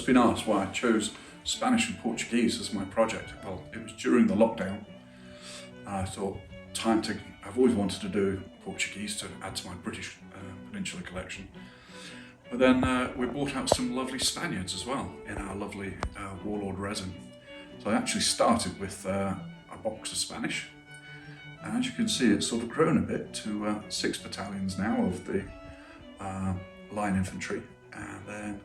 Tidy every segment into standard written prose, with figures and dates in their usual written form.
just been asked why I chose Spanish and Portuguese as my project. Well, it was during the lockdown. I thought, I've always wanted to do Portuguese to add to my British Peninsular collection. But then we brought out some lovely Spaniards as well in our lovely Warlord resin. So I actually started with a box of Spanish. And as you can see, it's sort of grown a bit to 6 battalions now of the line infantry. And then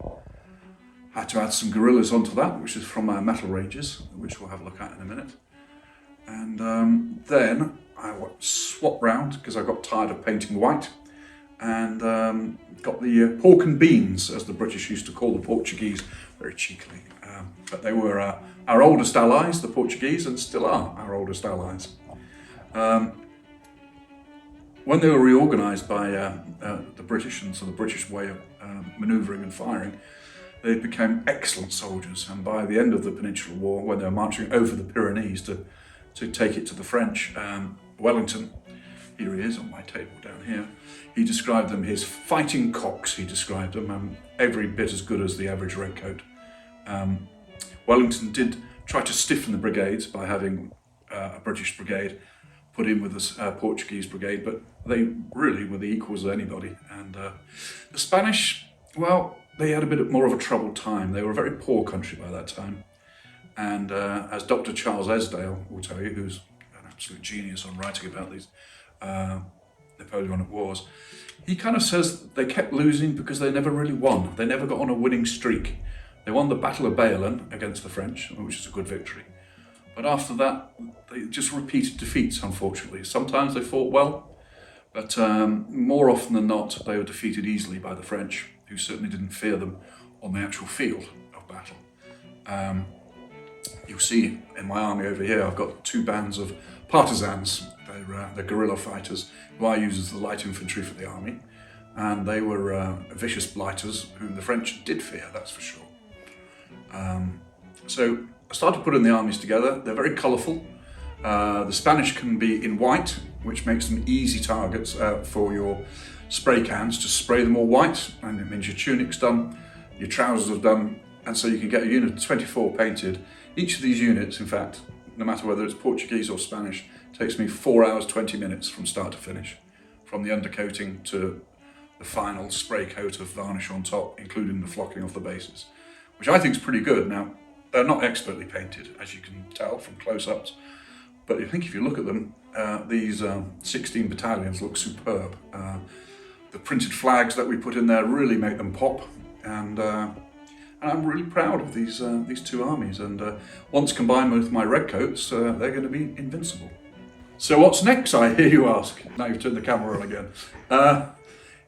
had to add some guerrillas onto that, which is from our metal ranges, which we'll have a look at in a minute. And then I swapped round because I got tired of painting white, and got the pork and beans, as the British used to call the Portuguese, very cheekily. But they were our oldest allies, the Portuguese, and still are our oldest allies. When they were reorganised by the British, and so the British way of manoeuvring and firing, they became excellent soldiers. And by the end of the Peninsular War, when they were marching over the Pyrenees to take it to the French, Wellington, here he is on my table down here, he described them, his fighting cocks, he described them, every bit as good as the average redcoat. Wellington did try to stiffen the brigades by having a British brigade put in with the Portuguese brigade, but they really were the equals of anybody. And the Spanish, well, they had a bit more of a troubled time. They were a very poor country by that time. And as Dr. Charles Esdale will tell you, who's an absolute genius on writing about these Napoleonic wars, he kind of says they kept losing because they never really won. They never got on a winning streak. They won the Battle of Baylen against the French, which is a good victory. But after that, they just repeated defeats, unfortunately. Sometimes they fought well, but more often than not, they were defeated easily by the French, who certainly didn't fear them on the actual field of battle. You'll see in my army over here, I've got 2 bands of partisans. They're guerrilla fighters who I use as the light infantry for the army. And they were vicious blighters whom the French did fear, that's for sure. So I started putting the armies together. They're very colourful. The Spanish can be in white, which makes them easy targets for your spray cans. Just spray them all white, and it means your tunic's done, your trousers are done, and so you can get a unit of 24 painted. Each of these units, in fact, no matter whether it's Portuguese or Spanish, takes me 4 hours, 20 minutes from start to finish, from the undercoating to the final spray coat of varnish on top, including the flocking of the bases, which I think is pretty good. Now, they're not expertly painted, as you can tell from close-ups, but I think if you look at them, these 16 battalions look superb. The printed flags that we put in there really make them pop, and I'm really proud of these 2 armies, and once combined with my redcoats, they're going to be invincible. So what's next, I hear you ask? Now you've turned the camera on again.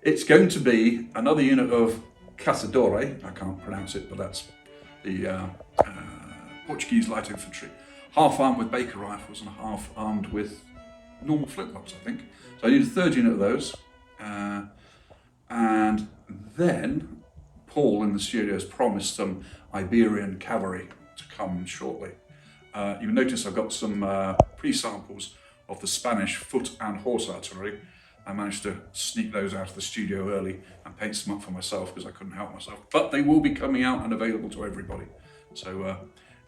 It's going to be another unit of Caçadore, I can't pronounce it, but that's the Portuguese light infantry, half armed with Baker rifles and half armed with normal flintlocks, I think. So I need a 3rd unit of those, and then Paul in the studio has promised some Iberian cavalry to come shortly. You'll notice I've got some pre-samples of the Spanish foot and horse artillery. I managed to sneak those out of the studio early and paint some up for myself because I couldn't help myself. But they will be coming out and available to everybody. So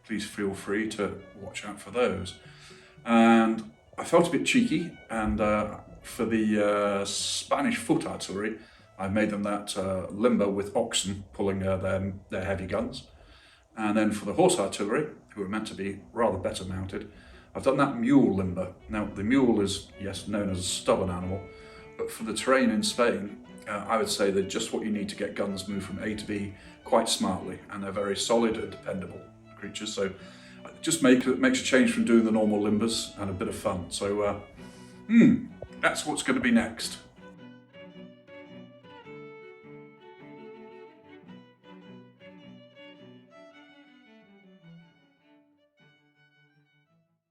please feel free to watch out for those. And I felt a bit cheeky, and for the Spanish foot artillery, I made them that limber with oxen pulling their heavy guns. And then for the horse artillery, who are meant to be rather better mounted, I've done that mule limber. Now, the mule is, yes, known as a stubborn animal, but for the terrain in Spain, I would say they're just what you need to get guns moved from A to B quite smartly, and they're very solid and dependable creatures. So it just makes a change from doing the normal limbers and a bit of fun. So that's what's going to be next.